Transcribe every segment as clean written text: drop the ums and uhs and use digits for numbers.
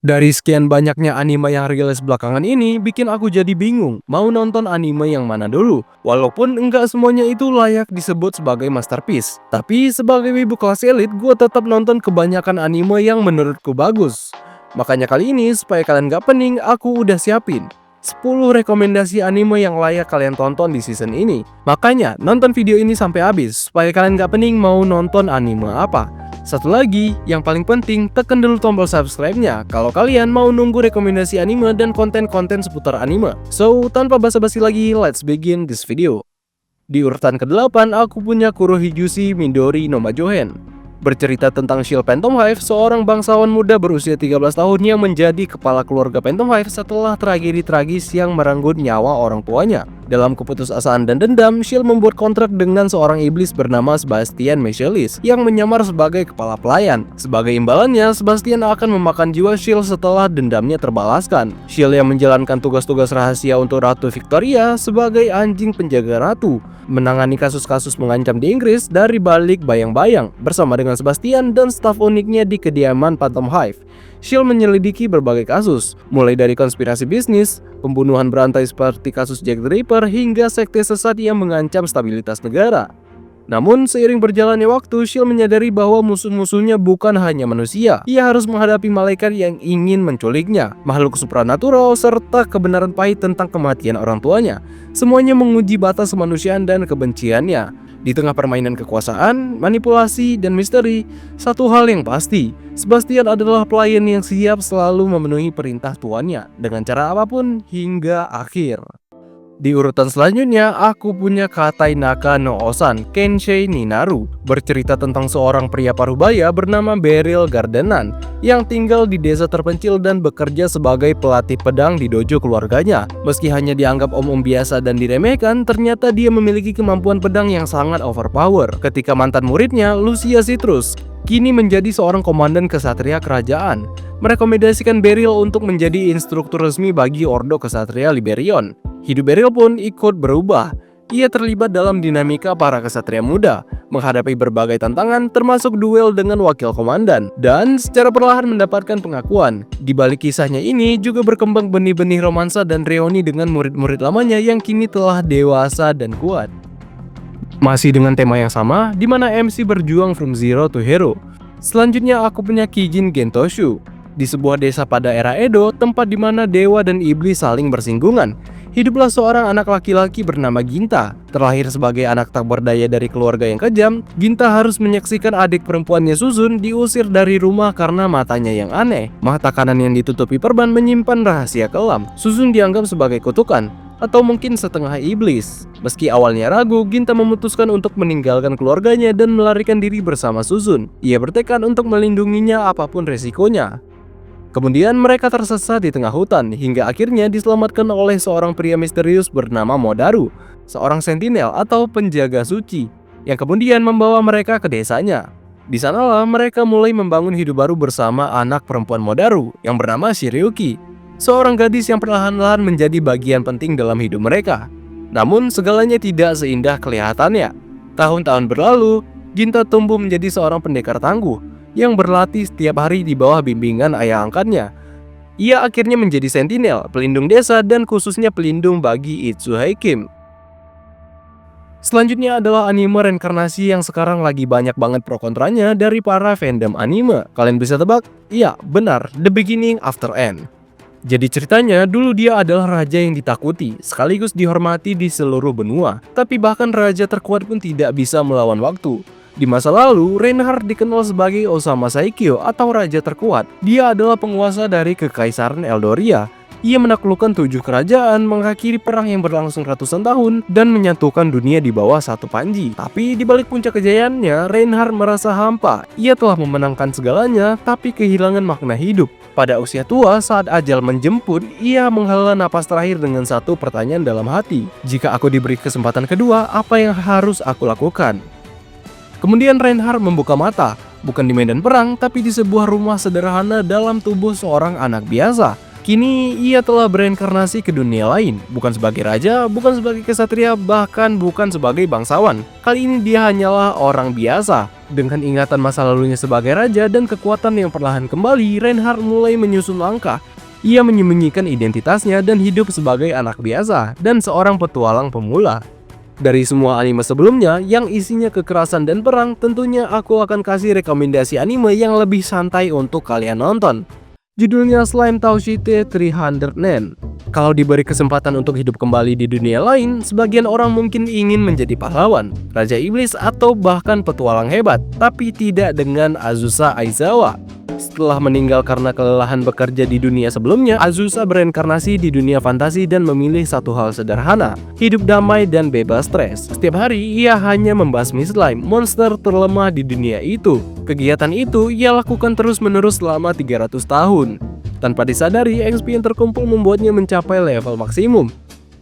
Dari sekian banyaknya anime yang rilis belakangan ini, bikin aku jadi bingung mau nonton anime yang mana dulu. Walaupun enggak semuanya itu layak disebut sebagai masterpiece. Tapi sebagai wibu kelas elit, gue tetap nonton kebanyakan anime yang menurutku bagus. Makanya kali ini, supaya kalian gak pening, aku udah siapin 10 rekomendasi anime yang layak kalian tonton di season ini. Makanya, nonton video ini sampai habis, supaya kalian gak pening mau nonton anime apa. Satu lagi, yang paling penting, tekan dulu tombol subscribe-nya kalau kalian mau nunggu rekomendasi anime dan konten-konten seputar anime. So, tanpa basa-basi lagi, let's begin this video. Di urutan ke-8, aku punya Kurohiguchi Midori no Majohen. Bercerita tentang Shield Phantom Hive, seorang bangsawan muda berusia 13 tahun yang menjadi kepala keluarga Phantom Hive setelah tragedi tragis yang merenggut nyawa orang tuanya. Dalam keputusasaan dan dendam, Shield membuat kontrak dengan seorang iblis bernama Sebastian Michaelis yang menyamar sebagai kepala pelayan. Sebagai imbalannya, Sebastian akan memakan jiwa Shield setelah dendamnya terbalaskan. Shield yang menjalankan tugas-tugas rahasia untuk Ratu Victoria sebagai anjing penjaga ratu, menangani kasus-kasus mengancam di Inggris dari balik bayang-bayang bersama dengan Sebastian dan staf uniknya di kediaman Phantom Hive. Shield menyelidiki berbagai kasus, mulai dari konspirasi bisnis, pembunuhan berantai seperti kasus Jack the Ripper, hingga sekte sesat yang mengancam stabilitas negara. Namun, seiring berjalannya waktu, Shield menyadari bahwa musuh-musuhnya bukan hanya manusia. Ia harus menghadapi malaikat yang ingin menculiknya, makhluk supranatural, serta kebenaran pahit tentang kematian orang tuanya. Semuanya menguji batas kemanusiaan dan kebenciannya. Di tengah permainan kekuasaan, manipulasi, dan misteri, satu hal yang pasti, Sebastian adalah pelayan yang siap selalu memenuhi perintah tuannya dengan cara apapun hingga akhir. Di urutan selanjutnya, aku punya Katai Naka no Osan Kenshei Ninaru. Bercerita tentang seorang pria parubaya bernama Beryl Gardenan yang tinggal di desa terpencil dan bekerja sebagai pelatih pedang di dojo keluarganya. Meski hanya dianggap om-om biasa dan diremehkan, ternyata dia memiliki kemampuan pedang yang sangat overpower. Ketika mantan muridnya, Lucia Citrus, kini menjadi seorang komandan kesatria kerajaan, merekomendasikan Beryl untuk menjadi instruktur resmi bagi Ordo Kesatria Liberion. Hidup Beryl pun ikut berubah. Ia terlibat dalam dinamika para kesatria muda, menghadapi berbagai tantangan termasuk duel dengan wakil komandan, dan secara perlahan mendapatkan pengakuan. Di balik kisahnya ini juga berkembang benih-benih romansa dan reuni dengan murid-murid lamanya yang kini telah dewasa dan kuat. Masih dengan tema yang sama, di mana MC berjuang from zero to hero. Selanjutnya aku punya Kijin Gentoshu. Di sebuah desa pada era Edo, tempat di mana dewa dan iblis saling bersinggungan, hiduplah seorang anak laki-laki bernama Ginta. Terlahir sebagai anak tak berdaya dari keluarga yang kejam, Ginta harus menyaksikan adik perempuannya Suzun diusir dari rumah karena matanya yang aneh. Mata kanan yang ditutupi perban menyimpan rahasia kelam. Suzun dianggap sebagai kutukan, atau mungkin setengah iblis. Meski awalnya ragu, Ginta memutuskan untuk meninggalkan keluarganya dan melarikan diri bersama Suzun. Ia bertekad untuk melindunginya apapun resikonya. Kemudian mereka tersesat di tengah hutan hingga akhirnya diselamatkan oleh seorang pria misterius bernama Modaru, seorang sentinel atau penjaga suci, yang kemudian membawa mereka ke desanya. Di sanalah mereka mulai membangun hidup baru bersama anak perempuan Modaru yang bernama Shiryuki, seorang gadis yang perlahan-lahan menjadi bagian penting dalam hidup mereka. Namun segalanya tidak seindah kelihatannya. Tahun-tahun berlalu, Ginta tumbuh menjadi seorang pendekar tangguh yang berlatih setiap hari di bawah bimbingan ayah angkatnya. Ia akhirnya menjadi sentinel, pelindung desa, dan khususnya pelindung bagi Itsuhei Kim. Selanjutnya adalah anime reinkarnasi yang sekarang lagi banyak banget pro kontranya dari para fandom anime. Kalian bisa tebak? Iya, benar, The Beginning After End. Jadi ceritanya, dulu dia adalah raja yang ditakuti, sekaligus dihormati di seluruh benua. Tapi bahkan raja terkuat pun tidak bisa melawan waktu. Di masa lalu, Reinhardt dikenal sebagai Osama Saikyo atau raja terkuat. Dia adalah penguasa dari Kekaisaran Eldoria. Ia menaklukkan 7 kerajaan, mengakhiri perang yang berlangsung ratusan tahun, dan menyatukan dunia di bawah satu panji. Tapi di balik puncak kejayaannya, Reinhardt merasa hampa. Ia telah memenangkan segalanya, tapi kehilangan makna hidup. Pada usia tua, saat ajal menjemput, ia menghela napas terakhir dengan satu pertanyaan dalam hati. Jika aku diberi kesempatan kedua, apa yang harus aku lakukan? Kemudian Reinhardt membuka mata, bukan di medan perang, tapi di sebuah rumah sederhana dalam tubuh seorang anak biasa. Kini ia telah bereinkarnasi ke dunia lain, bukan sebagai raja, bukan sebagai kesatria, bahkan bukan sebagai bangsawan. Kali ini dia hanyalah orang biasa. Dengan ingatan masa lalunya sebagai raja dan kekuatan yang perlahan kembali, Reinhardt mulai menyusun langkah. Ia menyembunyikan identitasnya dan hidup sebagai anak biasa dan seorang petualang pemula. Dari semua anime sebelumnya yang isinya kekerasan dan perang, tentunya aku akan kasih rekomendasi anime yang lebih santai untuk kalian nonton. Judulnya Slime Taushite 300 Nen. Kalau diberi kesempatan untuk hidup kembali di dunia lain, sebagian orang mungkin ingin menjadi pahlawan, raja iblis, atau bahkan petualang hebat, tapi tidak dengan Azusa Aizawa. Setelah meninggal karena kelelahan bekerja di dunia sebelumnya, Azusa bereinkarnasi di dunia fantasi dan memilih satu hal sederhana, hidup damai dan bebas stres. Setiap hari, ia hanya membasmi slime, monster terlemah di dunia itu. Kegiatan itu ia lakukan terus-menerus selama 300 tahun. Tanpa disadari, XP yang terkumpul membuatnya mencapai level maksimum.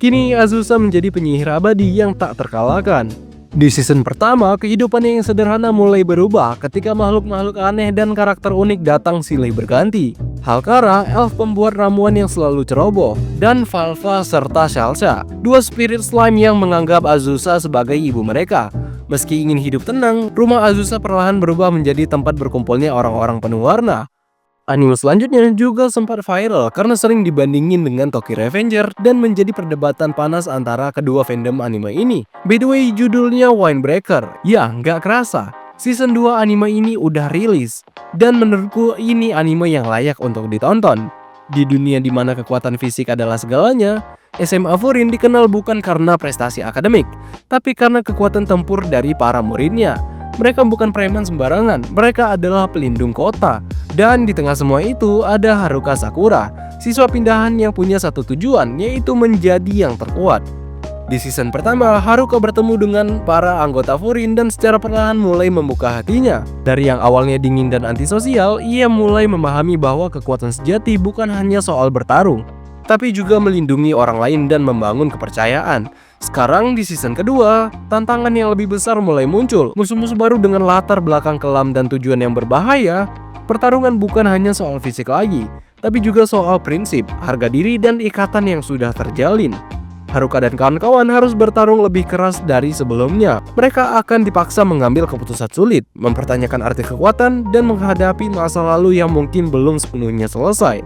Kini Azusa menjadi penyihir abadi yang tak terkalahkan. Di season pertama, kehidupannya yang sederhana mulai berubah ketika makhluk-makhluk aneh dan karakter unik datang silih berganti. Halkara, elf pembuat ramuan yang selalu ceroboh, dan Valva serta Shalsha, dua spirit slime yang menganggap Azusa sebagai ibu mereka. Meski ingin hidup tenang, rumah Azusa perlahan berubah menjadi tempat berkumpulnya orang-orang penuh warna. Anime selanjutnya juga sempat viral karena sering dibandingin dengan Tokyo Revenger dan menjadi perdebatan panas antara kedua fandom anime ini. By the way, judulnya Winebreaker. Ya, nggak kerasa, season 2 anime ini udah rilis. Dan menurutku ini anime yang layak untuk ditonton. Di dunia dimana kekuatan fisik adalah segalanya, SMA Furin dikenal bukan karena prestasi akademik, tapi karena kekuatan tempur dari para muridnya. Mereka bukan preman sembarangan, mereka adalah pelindung kota. Dan di tengah semua itu ada Haruka Sakura, siswa pindahan yang punya satu tujuan, yaitu menjadi yang terkuat. Di season pertama, Haruka bertemu dengan para anggota Furin dan secara perlahan mulai membuka hatinya. Dari yang awalnya dingin dan antisosial, ia mulai memahami bahwa kekuatan sejati bukan hanya soal bertarung, tapi juga melindungi orang lain dan membangun kepercayaan. Sekarang di season kedua, tantangan yang lebih besar mulai muncul. Musuh-musuh baru dengan latar belakang kelam dan tujuan yang berbahaya. Pertarungan bukan hanya soal fisik lagi, tapi juga soal prinsip, harga diri, dan ikatan yang sudah terjalin. Haruka dan kawan-kawan harus bertarung lebih keras dari sebelumnya. Mereka akan dipaksa mengambil keputusan sulit, mempertanyakan arti kekuatan, dan menghadapi masa lalu yang mungkin belum sepenuhnya selesai.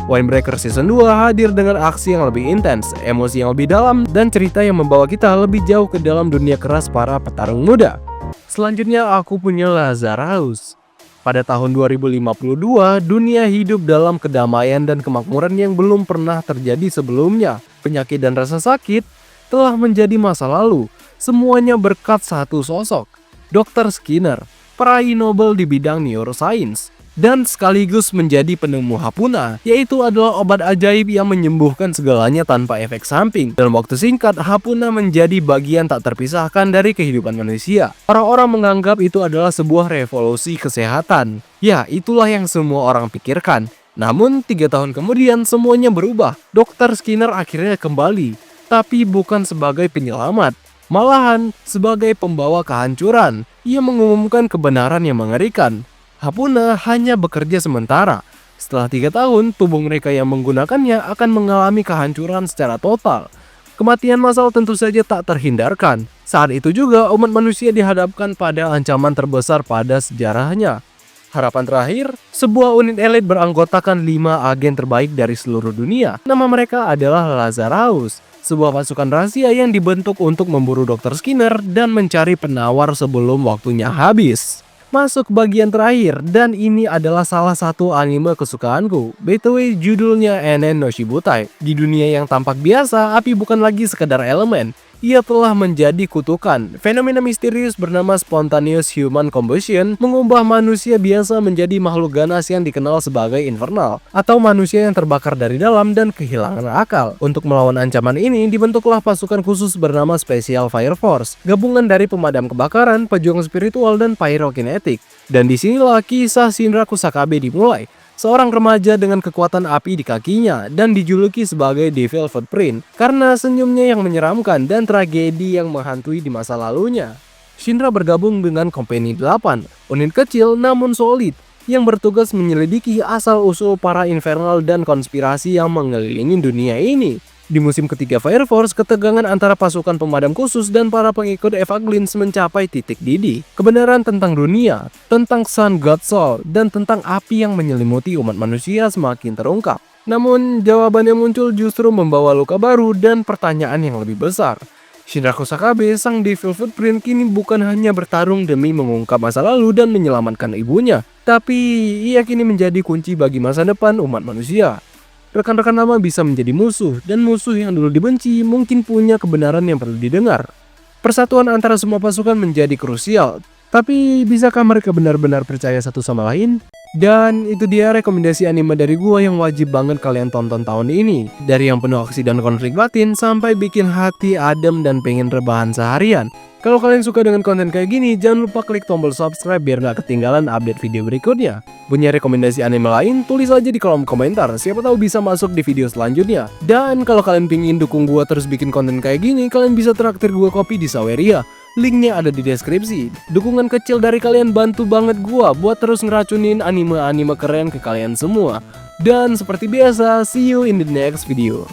Winebreaker Season 2 hadir dengan aksi yang lebih intens, emosi yang lebih dalam, dan cerita yang membawa kita lebih jauh ke dalam dunia keras para petarung muda. Selanjutnya aku punya Lazarus. Pada tahun 2052, dunia hidup dalam kedamaian dan kemakmuran yang belum pernah terjadi sebelumnya. Penyakit dan rasa sakit telah menjadi masa lalu, semuanya berkat satu sosok, Dr. Skinner, peraih Nobel di bidang neuroscience, dan sekaligus menjadi penemu Hapuna, yaitu adalah obat ajaib yang menyembuhkan segalanya tanpa efek samping. Dalam waktu singkat, Hapuna menjadi bagian tak terpisahkan dari kehidupan manusia. Orang-orang menganggap itu adalah sebuah revolusi kesehatan. Ya, itulah yang semua orang pikirkan. Namun, 3 tahun kemudian semuanya berubah. Dr. Skinner akhirnya kembali, tapi bukan sebagai penyelamat, malahan sebagai pembawa kehancuran. Ia mengumumkan kebenaran yang mengerikan. Hapuna hanya bekerja sementara. Setelah 3 tahun, tubuh mereka yang menggunakannya akan mengalami kehancuran secara total. Kematian massal tentu saja tak terhindarkan. Saat itu juga umat manusia dihadapkan pada ancaman terbesar pada sejarahnya. Harapan terakhir, sebuah unit elit beranggotakan 5 agen terbaik dari seluruh dunia. Nama mereka adalah Lazarus, sebuah pasukan rahasia yang dibentuk untuk memburu Dr. Skinner dan mencari penawar sebelum waktunya habis. Masuk bagian terakhir, dan ini adalah salah satu anime kesukaanku. By the way, judulnya Enen no Shibutai. Di dunia yang tampak biasa, api bukan lagi sekedar elemen. Ia telah menjadi kutukan. Fenomena misterius bernama spontaneous human combustion mengubah manusia biasa menjadi makhluk ganas yang dikenal sebagai infernal, atau manusia yang terbakar dari dalam dan kehilangan akal. Untuk melawan ancaman ini, dibentuklah pasukan khusus bernama Special Fire Force, gabungan dari pemadam kebakaran, pejuang spiritual, dan pyrokinetik. Dan disinilah kisah Shinra Kusakabe dimulai. Seorang remaja dengan kekuatan api di kakinya dan dijuluki sebagai Devil Footprint karena senyumnya yang menyeramkan dan tragedi yang menghantui di masa lalunya. Shinra bergabung dengan Company 8, unit kecil namun solid yang bertugas menyelidiki asal-usul para infernal dan konspirasi yang mengelilingi dunia ini. Di musim ketiga Fire Force, ketegangan antara pasukan pemadam khusus dan para pengikut Eva Glynns mencapai titik didih. Kebenaran tentang dunia, tentang Sun God Soul, dan tentang api yang menyelimuti umat manusia semakin terungkap. Namun, jawaban yang muncul justru membawa luka baru dan pertanyaan yang lebih besar. Shinra Kusakabe, sang Devil Footprint, kini bukan hanya bertarung demi mengungkap masa lalu dan menyelamatkan ibunya, tapi ia kini menjadi kunci bagi masa depan umat manusia. Rekan-rekan lama bisa menjadi musuh, dan musuh yang dulu dibenci mungkin punya kebenaran yang perlu didengar. Persatuan antara semua pasukan menjadi krusial, tapi bisakah mereka benar-benar percaya satu sama lain? Dan itu dia rekomendasi anime dari gua yang wajib banget kalian tonton tahun ini. Dari yang penuh aksi dan konflik batin sampai bikin hati adem dan pengen rebahan seharian. Kalau kalian suka dengan konten kayak gini, jangan lupa klik tombol subscribe biar gak ketinggalan update video berikutnya. Punya rekomendasi anime lain? Tulis aja di kolom komentar, siapa tahu bisa masuk di video selanjutnya. Dan kalau kalian pingin dukung gua terus bikin konten kayak gini, kalian bisa traktir gua kopi di Saweria. Linknya ada di deskripsi. Dukungan kecil dari kalian bantu banget gua buat terus ngeracunin anime-anime keren ke kalian semua. Dan seperti biasa, see you in the next video.